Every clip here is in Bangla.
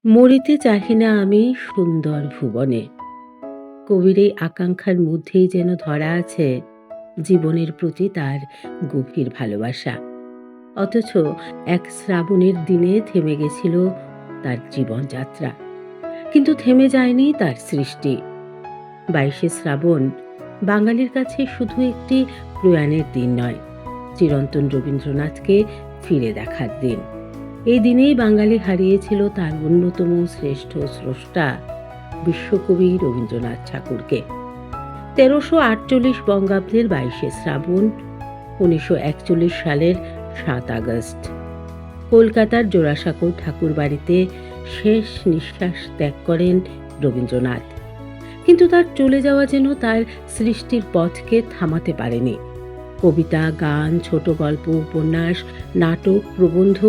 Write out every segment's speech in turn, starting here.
মরিতে চাহি না আমি সুন্দর ভুবনে। কবির এই আকাঙ্ক্ষার মধ্যেই যেন ধরা আছে জীবনের প্রতি তার গভীর ভালোবাসা। অথচ এক শ্রাবণের দিনে থেমে গেছিল তার জীবনযাত্রা, কিন্তু থেমে যায়নি তার সৃষ্টি। ২২শে শ্রাবণ বাঙালির কাছে শুধু একটি প্রয়াণের দিন নয়, চিরন্তন রবীন্দ্রনাথকে ফিরে দেখার দিন। এই দিনেই বাঙালি হারিয়েছিল তার অন্যতম শ্রেষ্ঠ স্রষ্টা বিশ্বকবি রবীন্দ্রনাথ ঠাকুরকে। ১৩৪৮ বঙ্গাব্দের ২২শে শ্রাবণ, ১৯৪১ সালের ৭ আগস্ট কলকাতার জোড়াসাঁকোর ঠাকুরবাড়িতে শেষ নিঃশ্বাস ত্যাগ করেন রবীন্দ্রনাথ। কিন্তু তার চলে যাওয়া যেন তার সৃষ্টির পথকে থামাতে পারেনি। কবিতা, গান, ছোট গল্প, উপন্যাস, নাটক, প্রবন্ধ,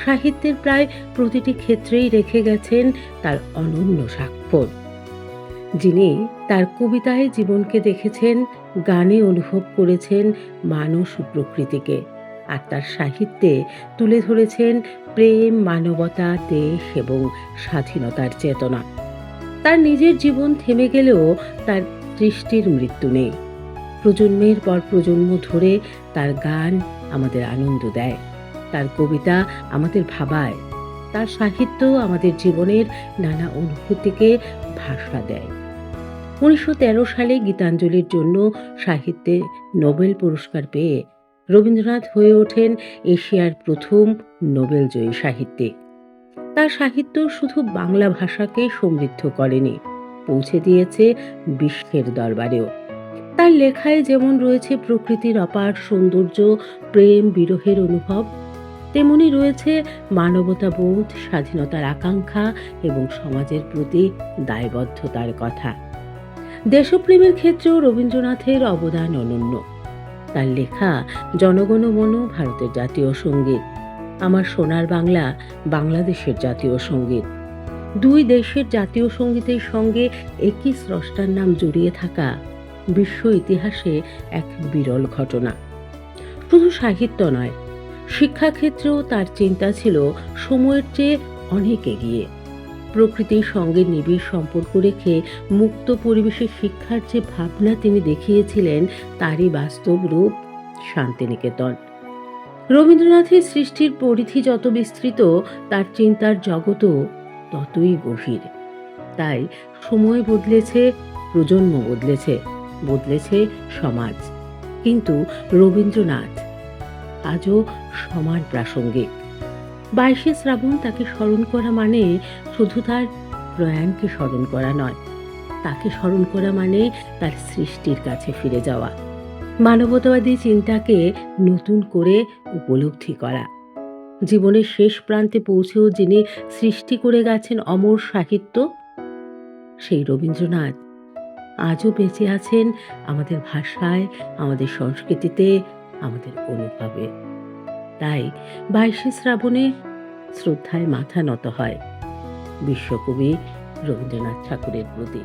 সাহিত্যের প্রায় প্রতিটি ক্ষেত্রেই রেখে গেছেন তার অনন্য স্বাক্ষর। যিনি তার কবিতায় জীবনকে দেখেছেন, গানে অনুভব করেছেন মানুষ ও প্রকৃতিকে, আর তার সাহিত্যে তুলে ধরেছেন প্রেম, মানবতা, দেশ এবং স্বাধীনতার চেতনা। তার নিজের জীবন থেমে গেলেও তার সৃষ্টির মৃত্যু নেই। প্রজন্মের পর প্রজন্ম ধরে তার গান আমাদের আনন্দ দেয়, তার কবিতা আমাদের ভাবায়, তার সাহিত্য আমাদের জীবনের নানা অনুভূতিকে ভাষা দেয়। ১৯১৩ সালে গীতাঞ্জলির জন্য সাহিত্যে নোবেল পুরস্কার পেয়ে রবীন্দ্রনাথ হয়ে ওঠেন এশিয়ার প্রথম নোবেলজয়ী সাহিত্যিক। তার সাহিত্য শুধু বাংলা ভাষাকে সমৃদ্ধ করেনি, পৌঁছে দিয়েছে বিশ্বের দরবারেও। তার লেখায় যেমন রয়েছে প্রকৃতির অপার সৌন্দর্য, প্রেম, বিরহের অনুভব, তেমনি রয়েছে মানবতাবোধ, স্বাধীনতার আকাঙ্ক্ষা এবং সমাজের প্রতি দায়বদ্ধতার কথা। দেশপ্রেমের ক্ষেত্রেও রবীন্দ্রনাথের অবদান অনন্য। তার লেখা জনগণ মন ভারতের জাতীয় সঙ্গীত, আমার সোনার বাংলা বাংলাদেশের জাতীয় সঙ্গীত। দুই দেশের জাতীয় সঙ্গীতের সঙ্গে একই স্রষ্টার নাম জড়িয়ে থাকা বিশ্ব ইতিহাসে এক বিরল ঘটনা। শুধু সাহিত্য নয়, শিক্ষাক্ষেত্রেও তার চিন্তা ছিল সময়ের চেয়ে অনেক এগিয়ে। প্রকৃতির সঙ্গে নিবিড় সম্পর্ক রেখে মুক্ত পরিবেশে শিক্ষার যে ভাবনা তিনি দেখিয়েছিলেন, তারই বাস্তব রূপ শান্তিনিকেতন। রবীন্দ্রনাথের সৃষ্টির পরিধি যত বিস্তৃত, তার চিন্তার জগৎও ততই গভীর। তাই সময় বদলেছে, প্রজন্ম বদলেছে, বদলেছে সমাজ, কিন্তু রবীন্দ্রনাথ আজও সমান প্রাসঙ্গিক। ২২শে শ্রাবণ তাকে স্মরণ করা মানে শুধু তার প্রয়াণকে স্মরণ করা নয়, তাকে স্মরণ করা মানে তার সৃষ্টির কাছে ফিরে যাওয়া, মানবতাবাদী চিন্তাকে নতুন করে উপলব্ধি করা। জীবনের শেষ প্রান্তে পৌঁছেও যিনি সৃষ্টি করে গেছেন অমর সাহিত্য, সেই রবীন্দ্রনাথ আজও বেঁচে আছেন আমাদের ভাষায়, আমাদের সংস্কৃতিতে, আমাদের অনুভবে। তাই ২২শে শ্রাবণে শ্রদ্ধায় মাথা নত হয় বিশ্বকবি রবীন্দ্রনাথ ঠাকুরের প্রতি।